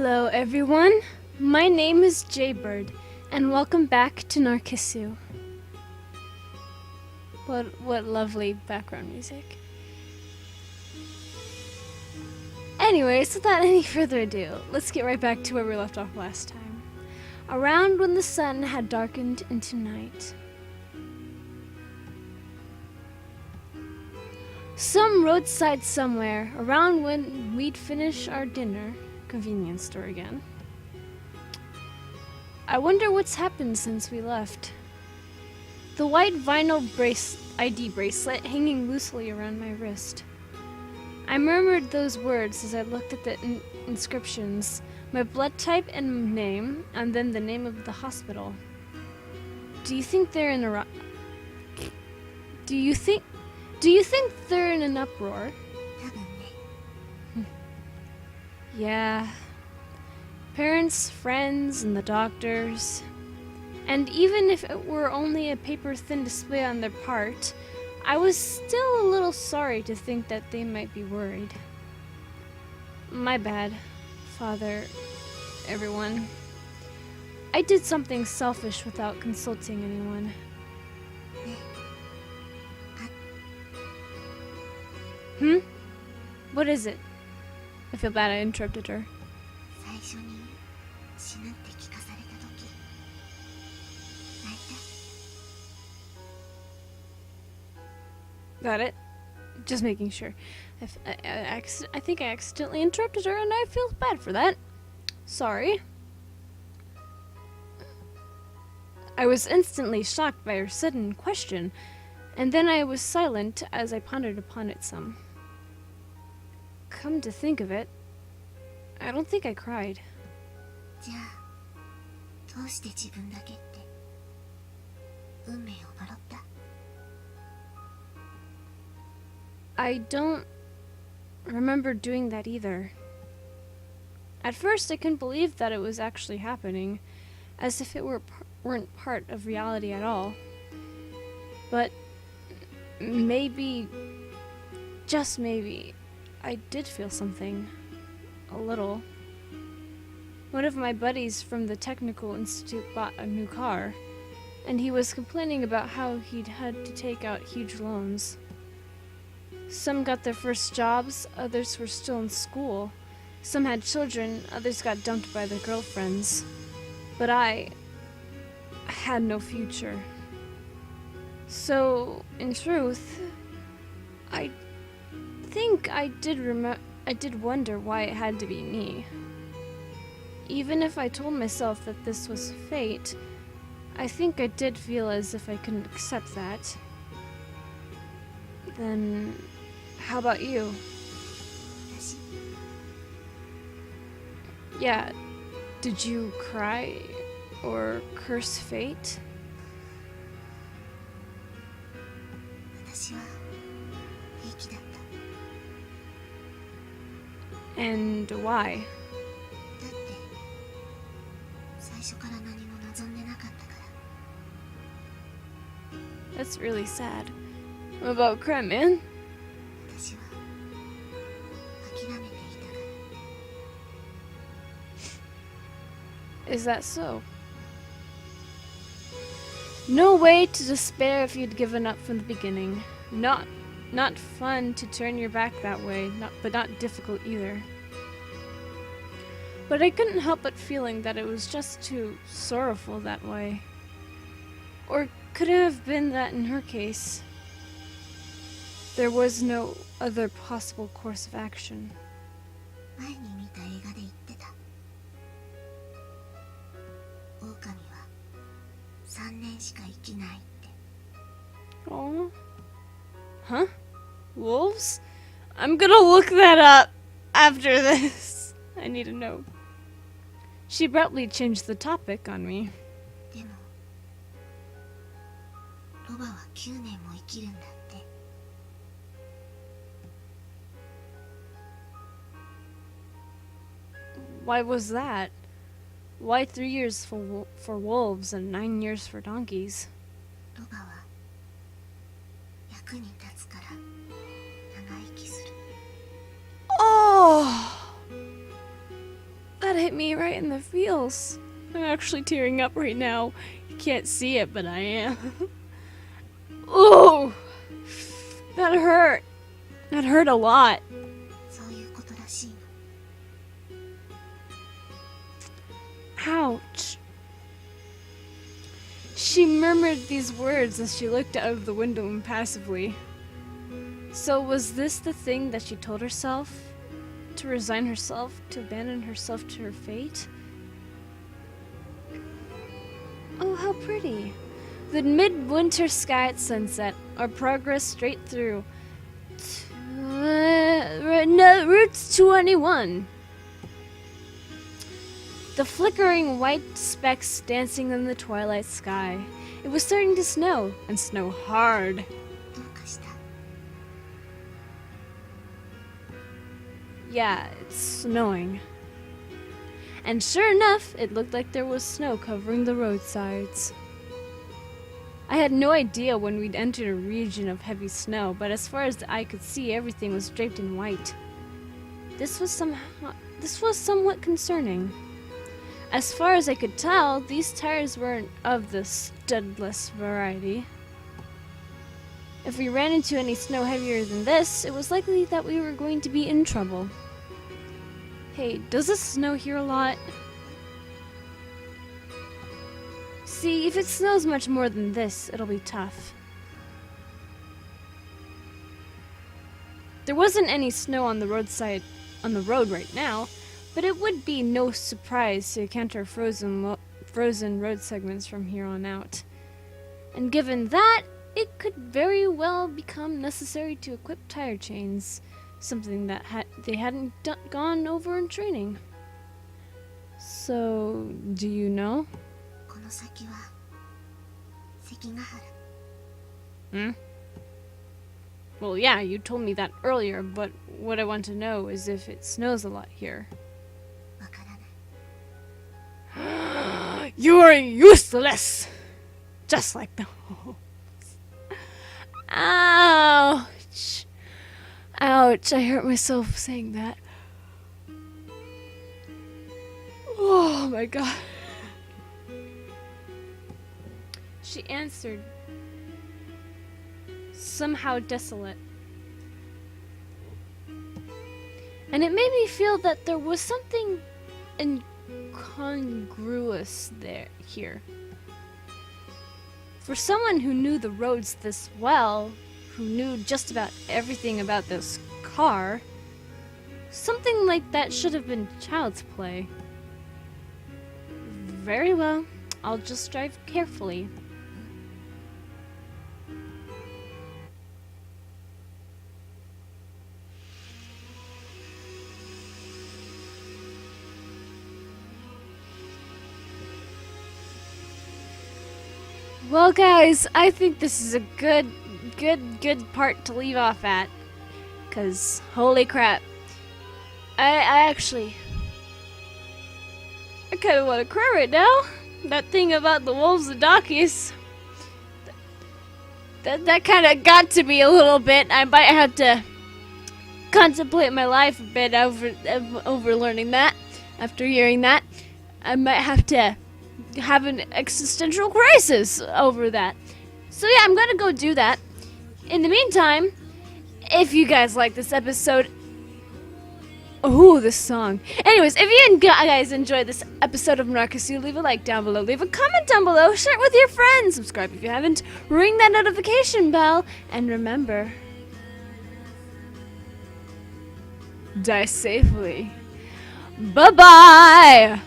Hello everyone, my name is Jaybird, and welcome back to Narcissu. What lovely background music. Anyways, without any further ado, let's get right back to where we left off last time. Around when the sun had darkened into night. Some roadside somewhere, around when we'd finish our dinner. Convenience store again. I wonder what's happened since we left. The white vinyl ID bracelet hanging loosely around my wrist. I murmured those words as I looked at the inscriptions, my blood type and name, and then the name of the hospital. Do you think they're in a Do you think they're in an uproar? Yeah. Parents, friends, and the doctors. And even if it were only a paper-thin display on their part, I was still a little sorry to think that they might be worried. My bad, Father, everyone. I did something selfish without consulting anyone. What is it? I feel bad I interrupted her. Got it? Just making sure. I think I accidentally interrupted her and I feel bad for that. Sorry. I was instantly shocked by her sudden question, and then I was silent as I pondered upon it some. Come to think of it, I don't think I cried. I don't remember doing that either. At first I couldn't believe that it was actually happening, as if it weren't part of reality at all. But maybe, just maybe, I did feel something. A little. One of my buddies from the Technical Institute bought a new car, and he was complaining about how he'd had to take out huge loans. Some got their first jobs, others were still in school. Some had children, others got dumped by their girlfriends. But I had no future. So, in truth, I think I did wonder why it had to be me. Even if I told myself that this was fate, I think I did feel as if I couldn't accept that. Then, how about you? Yeah, did you cry or curse fate? And why? That's really sad. What about cry, man? Is that so? No way to despair if you'd given up from the beginning. Not fun to turn your back that way, but not difficult either. But I couldn't help but feeling that it was just too sorrowful that way. Or could it have been that in her case, there was no other possible course of action? Oh. Huh? Wolves? I'm gonna look that up after this. I need to know. She abruptly changed the topic on me. Why was that? Why 3 years for wolves and 9 years for donkeys? Oh! That hit me right in the feels. I'm actually tearing up right now. You can't see it, but I am. Ooh! That hurt. That hurt a lot. Ouch. She murmured these words as she looked out of the window impassively. So was this the thing that she told herself? To resign herself, to abandon herself to her fate? Oh, how pretty. The midwinter sky at sunset, our progress straight through. Route 21. The flickering white specks dancing in the twilight sky. It was starting to snow, and snow hard. Yeah, it's snowing. And sure enough, it looked like there was snow covering the roadsides. I had no idea when we'd entered a region of heavy snow, but as far as the eye could see, everything was draped in white. This was somewhat concerning. As far as I could tell, these tires weren't of the studless variety. If we ran into any snow heavier than this, it was likely that we were going to be in trouble. Hey, does it snow here a lot? See, if it snows much more than this, it'll be tough. There wasn't any snow on the road right now, but it would be no surprise to encounter frozen road segments from here on out. And given that, it could very well become necessary to equip tire chains, something that they hadn't gone over in training. So, do you know? Hmm? Well, yeah, you told me that earlier, but what I want to know is if it snows a lot here. You're useless! Just like the Ouch! Ouch, I hurt myself saying that. Oh my god. She answered, somehow desolate. And it made me feel that there was something incongruous here. For someone who knew the roads this well, who knew just about everything about this car, something like that should have been child's play. Very well, I'll just drive carefully. Well, guys, I think this is a good part to leave off at. 'Cause, holy crap. I kinda wanna cry right now. That thing about the wolves and donkeys. That kinda got to me a little bit. I might have to contemplate my life a bit over learning that. After hearing that, I might have to have an existential crisis over that. So yeah, I'm gonna go do that. In the meantime, if you guys like this episode, ooh, this song. Anyways, if you guys enjoyed this episode of Narcissu, leave a like down below, leave a comment down below, share it with your friends, subscribe if you haven't, ring that notification bell, and remember, die safely. Bye-bye!